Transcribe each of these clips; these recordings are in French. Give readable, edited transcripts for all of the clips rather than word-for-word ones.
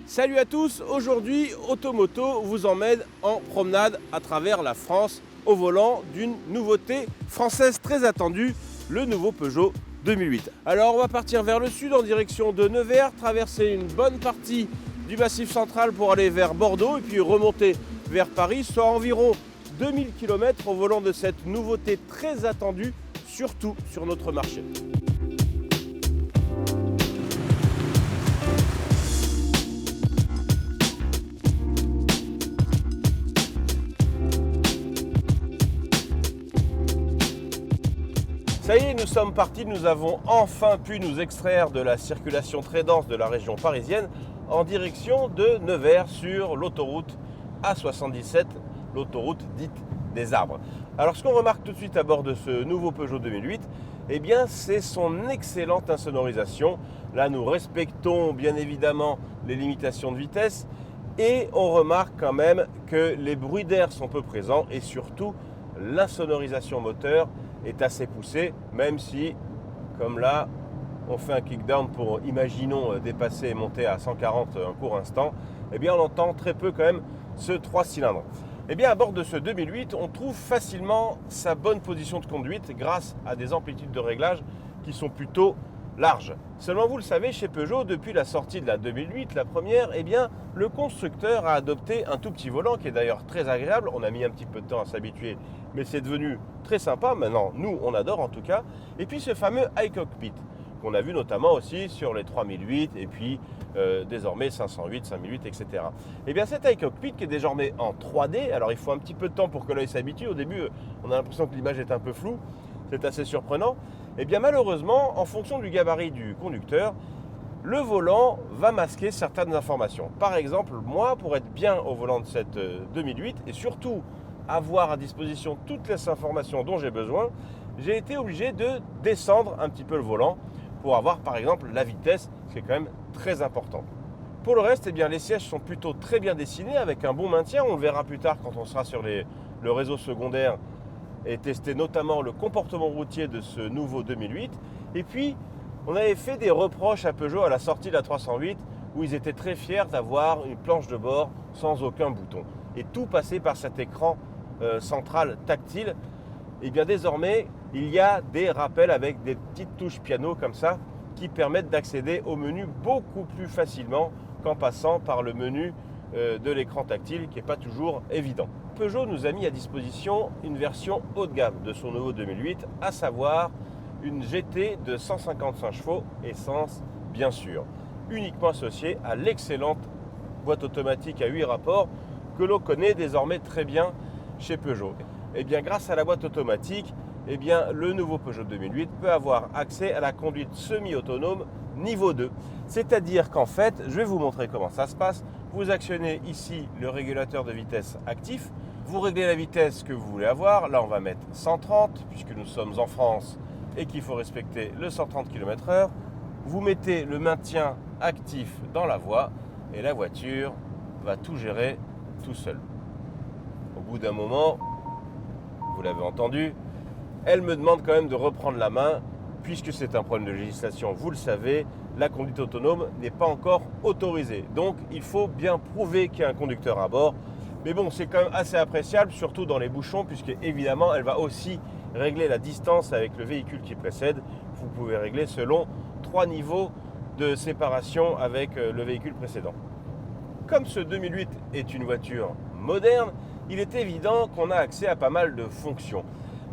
Salut à tous, aujourd'hui Automoto vous emmène en promenade à travers la France au volant d'une nouveauté française très attendue, le nouveau Peugeot 2008. Alors on va partir vers le sud en direction de Nevers, traverser une bonne partie du Massif central pour aller vers Bordeaux et puis remonter vers Paris, soit environ 2000 km au volant de cette nouveauté très attendue, surtout sur notre marché. Ça y est, nous sommes partis, nous avons enfin pu nous extraire de la circulation très dense de la région parisienne en direction de Nevers sur l'autoroute A77, l'autoroute dite des arbres. Alors ce qu'on remarque tout de suite à bord de ce nouveau Peugeot 2008, eh bien c'est son excellente insonorisation. Là nous respectons bien évidemment les limitations de vitesse et on remarque quand même que les bruits d'air sont peu présents et surtout l'insonorisation moteur est assez poussée, même si, comme là, on fait un kickdown pour, imaginons, dépasser et monter à 140 un court instant, eh bien on entend très peu quand même ce 3 cylindres. Eh bien à bord de ce 2008, on trouve facilement sa bonne position de conduite grâce à des amplitudes de réglage qui sont plutôt larges. Seulement vous le savez, chez Peugeot, depuis la sortie de la 2008, la première, eh bien le constructeur a adopté un tout petit volant qui est d'ailleurs très agréable. On a mis un petit peu de temps à s'habituer, mais c'est devenu très sympa. Maintenant, nous, on adore en tout cas. Et puis ce fameux iCockpit qu'on a vu notamment aussi sur les 3008 et puis désormais 508, 5008, etc. Et bien cet iCockpit qui est désormais en 3D, alors il faut un petit peu de temps pour que l'œil s'habitue. Au début, on a l'impression que l'image est un peu floue, c'est assez surprenant. Et bien malheureusement, en fonction du gabarit du conducteur, le volant va masquer certaines informations. Par exemple, moi, pour être bien au volant de cette 2008 et surtout avoir à disposition toutes les informations dont j'ai besoin, j'ai été obligé de descendre un petit peu le volant pour avoir par exemple la vitesse, ce qui est quand même très important. Pour le reste, eh bien, les sièges sont plutôt très bien dessinés avec un bon maintien. On le verra plus tard quand on sera sur le réseau secondaire et tester notamment le comportement routier de ce nouveau 2008. Et puis, on avait fait des reproches à Peugeot à la sortie de la 308 où ils étaient très fiers d'avoir une planche de bord sans aucun bouton. Et tout passait par cet écran central tactile. Et bien désormais, il y a des rappels avec des petites touches piano comme ça qui permettent d'accéder au menu beaucoup plus facilement qu'en passant par le menu de l'écran tactile qui n'est pas toujours évident. Peugeot nous a mis à disposition une version haut de gamme de son nouveau 2008, à savoir une GT de 155 chevaux, essence bien sûr, uniquement associée à l'excellente boîte automatique à 8 rapports que l'on connaît désormais très bien chez Peugeot. Et bien grâce à la boîte automatique, eh bien, le nouveau Peugeot 2008 peut avoir accès à la conduite semi-autonome niveau 2. C'est-à-dire qu'en fait, je vais vous montrer comment ça se passe. Vous actionnez ici le régulateur de vitesse actif. Vous réglez la vitesse que vous voulez avoir. Là, on va mettre 130 puisque nous sommes en France et qu'il faut respecter le 130 km/h. Vous mettez le maintien actif dans la voie et la voiture va tout gérer tout seul. Au bout d'un moment, vous l'avez entendu, elle me demande quand même de reprendre la main, puisque c'est un problème de législation, vous le savez, la conduite autonome n'est pas encore autorisée. Donc il faut bien prouver qu'il y a un conducteur à bord. Mais bon, c'est quand même assez appréciable, surtout dans les bouchons, puisque évidemment, elle va aussi régler la distance avec le véhicule qui précède. Vous pouvez régler selon 3 niveaux de séparation avec le véhicule précédent. Comme ce 2008 est une voiture moderne, il est évident qu'on a accès à pas mal de fonctions.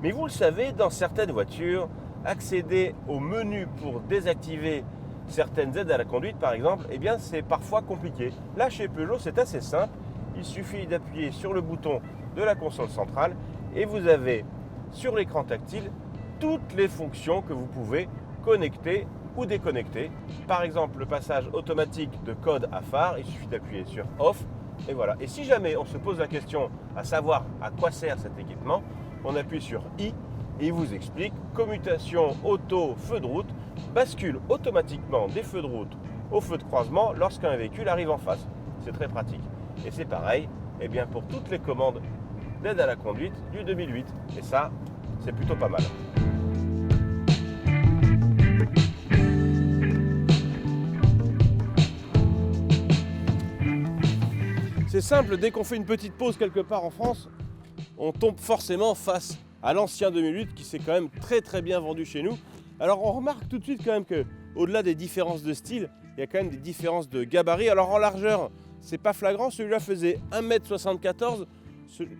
Mais vous le savez, dans certaines voitures, accéder au menu pour désactiver certaines aides à la conduite, par exemple, eh bien, c'est parfois compliqué. Là, chez Peugeot, c'est assez simple. Il suffit d'appuyer sur le bouton de la console centrale et vous avez sur l'écran tactile toutes les fonctions que vous pouvez connecter ou déconnecter. Par exemple, le passage automatique de code à phare, il suffit d'appuyer sur Off et voilà. Et si jamais on se pose la question à savoir à quoi sert cet équipement, on appuie sur I et il vous explique commutation auto feu de route, bascule automatiquement des feux de route aux feux de croisement lorsqu'un véhicule arrive en face. C'est très pratique. Et c'est pareil eh bien, pour toutes les commandes d'aide à la conduite du 2008. Et ça, c'est plutôt pas mal. simple, dès qu'on fait une petite pause quelque part en France, on tombe forcément face à l'ancien 2008 qui s'est quand même très bien vendu chez nous. Alors on remarque tout de suite quand même que au-delà des différences de style, il y a quand même des différences de gabarit. Alors en largeur, c'est pas flagrant, celui-là faisait 1m74,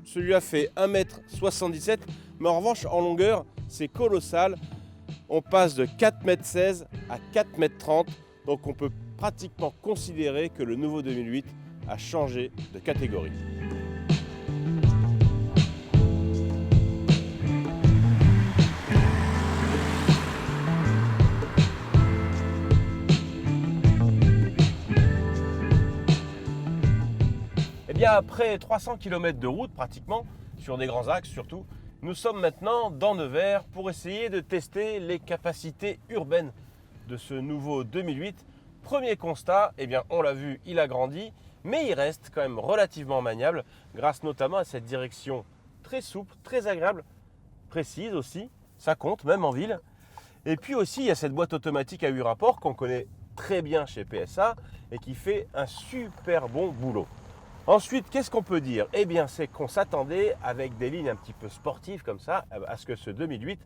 celui-là fait 1m77, mais en revanche en longueur, c'est colossal. On passe de 4m16 à 4m30, donc on peut pratiquement considérer que le nouveau 2008 a changé de catégorie. Et bien après 300 km de route pratiquement, sur des grands axes surtout, nous sommes maintenant dans Nevers pour essayer de tester les capacités urbaines de ce nouveau 2008. Premier constat, eh bien on l'a vu, il a grandi, mais il reste quand même relativement maniable grâce notamment à cette direction très souple, très agréable, précise aussi, ça compte même en ville. Et puis aussi il y a cette boîte automatique à 8 rapports qu'on connaît très bien chez PSA et qui fait un super bon boulot. Ensuite, qu'est-ce qu'on peut dire? Eh bien, c'est qu'on s'attendait avec des lignes un petit peu sportives comme ça à ce que ce 2008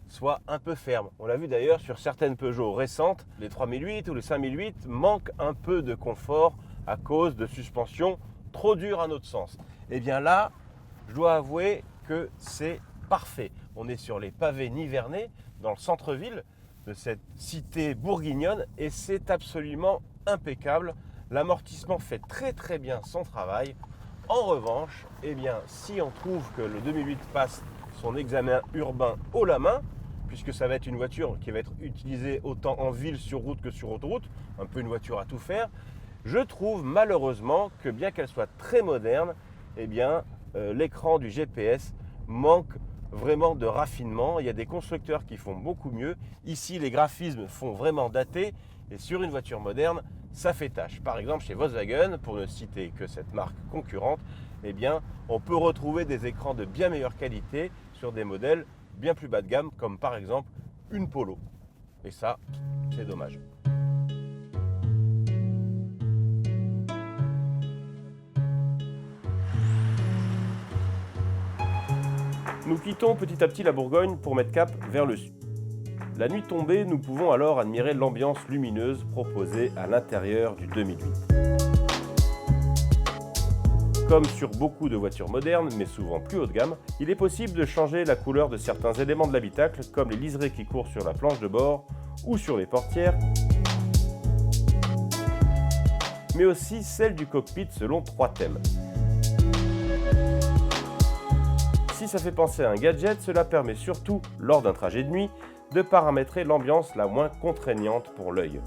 soit un peu ferme. On l'a vu d'ailleurs sur certaines Peugeot récentes, les 3008 ou les 5008 manquent un peu de confort à cause de suspension trop dure à notre sens. Eh bien là, je dois avouer que c'est parfait. On est sur les pavés nivernais dans le centre-ville de cette cité bourguignonne et c'est absolument impeccable. L'amortissement fait très bien son travail. En revanche, eh bien, si on trouve que le 2008 passe son examen urbain haut la main, puisque ça va être une voiture qui va être utilisée autant en ville sur route que sur autoroute, un peu une voiture à tout faire, je trouve malheureusement que bien qu'elle soit très moderne, eh bien, l'écran du GPS manque vraiment de raffinement. Il y a des constructeurs qui font beaucoup mieux. Ici, les graphismes font vraiment dater et sur une voiture moderne, ça fait tâche. Par exemple, chez Volkswagen, pour ne citer que cette marque concurrente, eh bien, on peut retrouver des écrans de bien meilleure qualité sur des modèles bien plus bas de gamme, comme par exemple une Polo. Et ça, c'est dommage. Nous quittons petit à petit la Bourgogne pour mettre cap vers le sud. La nuit tombée, nous pouvons alors admirer l'ambiance lumineuse proposée à l'intérieur du 2008. Comme sur beaucoup de voitures modernes, mais souvent plus haut de gamme, il est possible de changer la couleur de certains éléments de l'habitacle, comme les liserés qui courent sur la planche de bord ou sur les portières, mais aussi celle du cockpit selon 3 thèmes. Si ça fait penser à un gadget, cela permet surtout, lors d'un trajet de nuit, de paramétrer l'ambiance la moins contraignante pour l'œil. «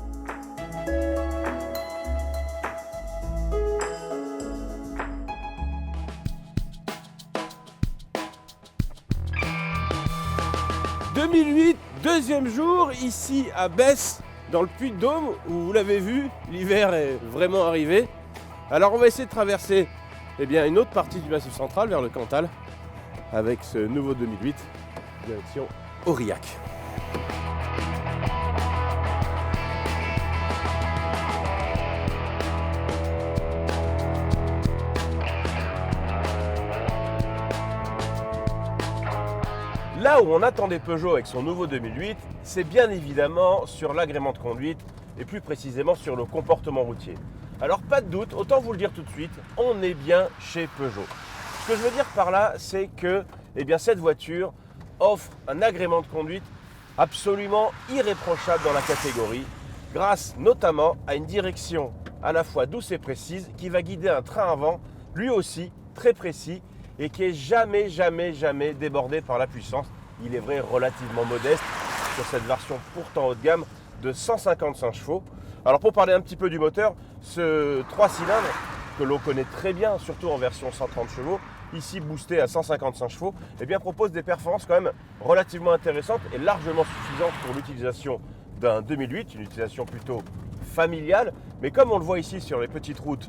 2008, deuxième jour, ici à Besse, dans le Puy-de-Dôme, où vous l'avez vu, l'hiver est vraiment arrivé. Alors on va essayer de traverser une autre partie du Massif central, vers le Cantal, avec ce nouveau 2008, direction Aurillac. Là où on attendait Peugeot avec son nouveau 2008, c'est bien évidemment sur l'agrément de conduite et plus précisément sur le comportement routier. Alors pas de doute, autant vous le dire tout de suite, on est bien chez Peugeot. Ce que je veux dire par là, c'est que cette voiture offre un agrément de conduite absolument irréprochable dans la catégorie, grâce notamment à une direction à la fois douce et précise qui va guider un train avant, lui aussi très précis, et qui est jamais débordé par la puissance. Il est vrai relativement modeste sur cette version pourtant haut de gamme de 155 chevaux. Alors pour parler un petit peu du moteur, ce 3 cylindres que l'on connaît très bien, surtout en version 130 chevaux, ici boosté à 155 chevaux, propose des performances quand même relativement intéressantes et largement suffisantes pour l'utilisation d'un 2008, une utilisation plutôt familiale. Mais comme on le voit ici sur les petites routes,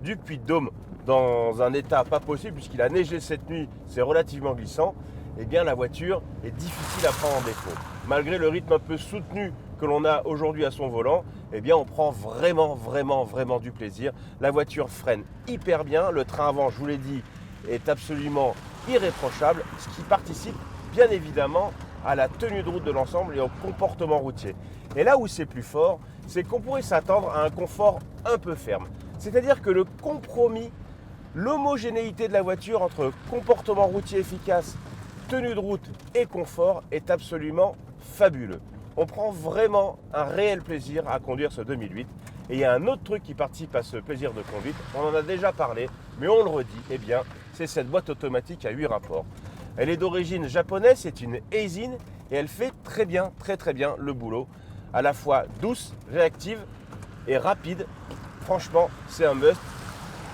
du Puy-de-Dôme, dans un état pas possible puisqu'il a neigé cette nuit, c'est relativement glissant, eh bien la voiture est difficile à prendre en défaut. Malgré le rythme un peu soutenu que l'on a aujourd'hui à son volant, eh bien on prend vraiment du plaisir. La voiture freine hyper bien, le train avant, je vous l'ai dit, est absolument irréprochable, ce qui participe bien évidemment à la tenue de route de l'ensemble et au comportement routier. Et là où c'est plus fort, c'est qu'on pourrait s'attendre à un confort un peu ferme. C'est-à-dire que le compromis, l'homogénéité de la voiture entre comportement routier efficace, tenue de route et confort est absolument fabuleux. On prend vraiment un réel plaisir à conduire ce 2008. Et il y a un autre truc qui participe à ce plaisir de conduite, on en a déjà parlé, mais on le redit, eh bien, c'est cette boîte automatique à 8 rapports. Elle est d'origine japonaise, c'est une Aisin et elle fait très bien le boulot. À la fois douce, réactive et rapide. Franchement, c'est un must.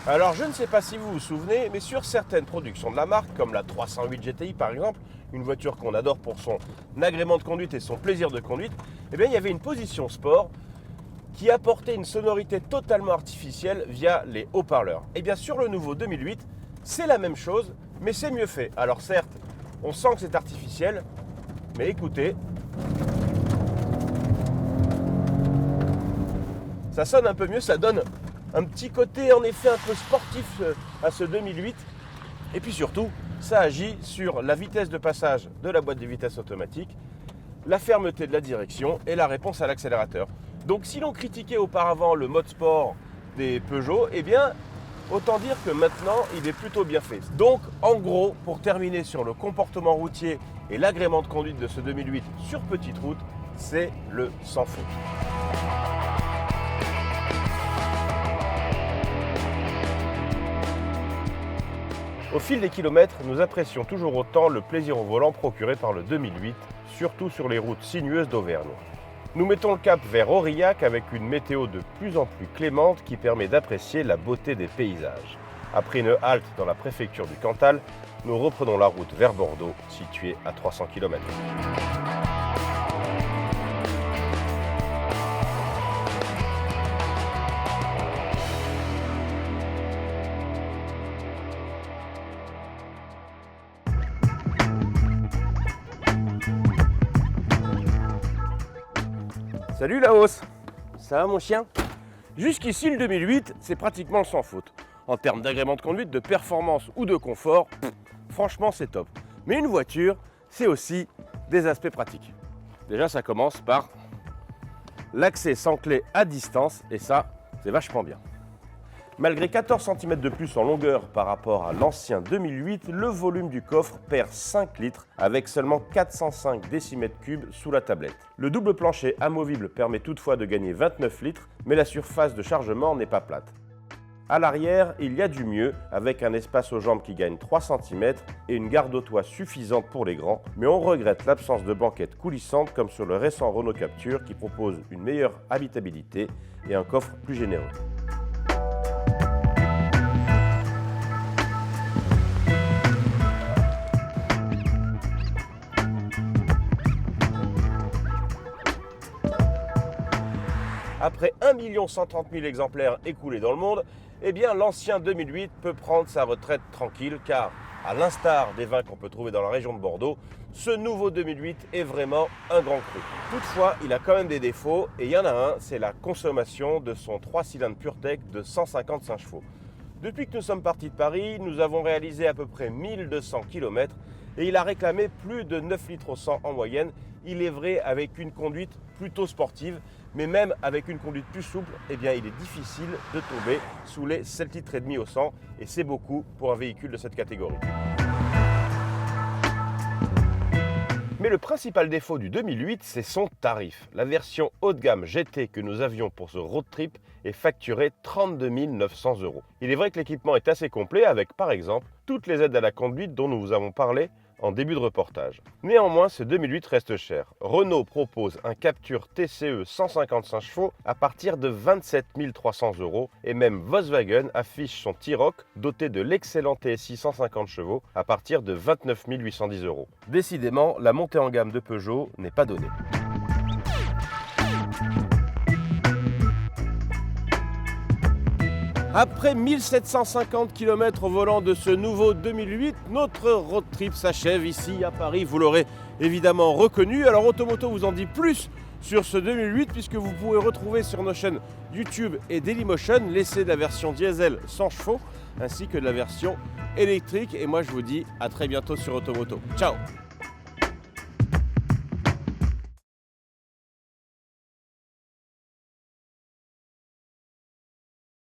Alors, je ne sais pas si vous vous souvenez, mais sur certaines productions de la marque, comme la 308 GTI par exemple, une voiture qu'on adore pour son agrément de conduite et son plaisir de conduite, eh bien, il y avait une position sport qui apportait une sonorité totalement artificielle via les haut-parleurs. Et bien, sur le nouveau 2008, c'est la même chose, mais c'est mieux fait. Alors certes, on sent que c'est artificiel, mais écoutez, ça sonne un peu mieux, ça donne un petit côté en effet un peu sportif à ce 2008. Et puis surtout, ça agit sur la vitesse de passage de la boîte de vitesse automatique, la fermeté de la direction et la réponse à l'accélérateur. Donc si l'on critiquait auparavant le mode sport des Peugeot, eh bien autant dire que maintenant il est plutôt bien fait. Donc en gros, pour terminer sur le comportement routier et l'agrément de conduite de ce 2008 sur petite route, c'est le sans faute. Au fil des kilomètres, nous apprécions toujours autant le plaisir au volant procuré par le 2008, surtout sur les routes sinueuses d'Auvergne. Nous mettons le cap vers Aurillac avec une météo de plus en plus clémente qui permet d'apprécier la beauté des paysages. Après une halte dans la préfecture du Cantal, nous reprenons la route vers Bordeaux, située à 300 km. Salut Laos, ça va mon chien? Jusqu'ici le 2008, c'est pratiquement sans faute. En termes d'agrément de conduite, de performance ou de confort, franchement c'est top. Mais une voiture, c'est aussi des aspects pratiques. Déjà ça commence par l'accès sans clé à distance et ça, c'est vachement bien. Malgré 14 cm de plus en longueur par rapport à l'ancien 2008, le volume du coffre perd 5 litres avec seulement 405 décimètres cubes sous la tablette. Le double plancher amovible permet toutefois de gagner 29 litres, mais la surface de chargement n'est pas plate. À l'arrière, il y a du mieux avec un espace aux jambes qui gagne 3 cm et une garde au toit suffisante pour les grands, mais on regrette l'absence de banquette coulissante comme sur le récent Renault Captur qui propose une meilleure habitabilité et un coffre plus généreux. Après 1 130 000 exemplaires écoulés dans le monde, eh bien l'ancien 2008 peut prendre sa retraite tranquille car, à l'instar des vins qu'on peut trouver dans la région de Bordeaux, ce nouveau 2008 est vraiment un grand cru. Toutefois, il a quand même des défauts et il y en a un, c'est la consommation de son 3 cylindres PureTech de 155 chevaux. Depuis que nous sommes partis de Paris, nous avons réalisé à peu près 1200 km et il a réclamé plus de 9 litres au 100 en moyenne. Il est vrai avec une conduite plutôt sportive, mais même avec une conduite plus souple, eh bien, il est difficile de tomber sous les 7 litres et demi au 100 et c'est beaucoup pour un véhicule de cette catégorie. Mais le principal défaut du 2008, c'est son tarif. La version haut de gamme GT que nous avions pour ce road trip est facturée 32 900 €. Il est vrai que l'équipement est assez complet avec, par exemple, toutes les aides à la conduite dont nous vous avons parlé en début de reportage. Néanmoins, ce 2008 reste cher. Renault propose un Captur TCE 155 chevaux à partir de 27 300 € et même Volkswagen affiche son T-Roc doté de l'excellent TSI 150 chevaux à partir de 29 810 €. Décidément, la montée en gamme de Peugeot n'est pas donnée. Après 1750 km au volant de ce nouveau 2008, notre road trip s'achève ici à Paris. Vous l'aurez évidemment reconnu. Alors Automoto vous en dit plus sur ce 2008 puisque vous pourrez retrouver sur nos chaînes YouTube et Dailymotion l'essai de la version diesel 100 chevaux ainsi que de la version électrique. Et moi je vous dis à très bientôt sur Automoto. Ciao!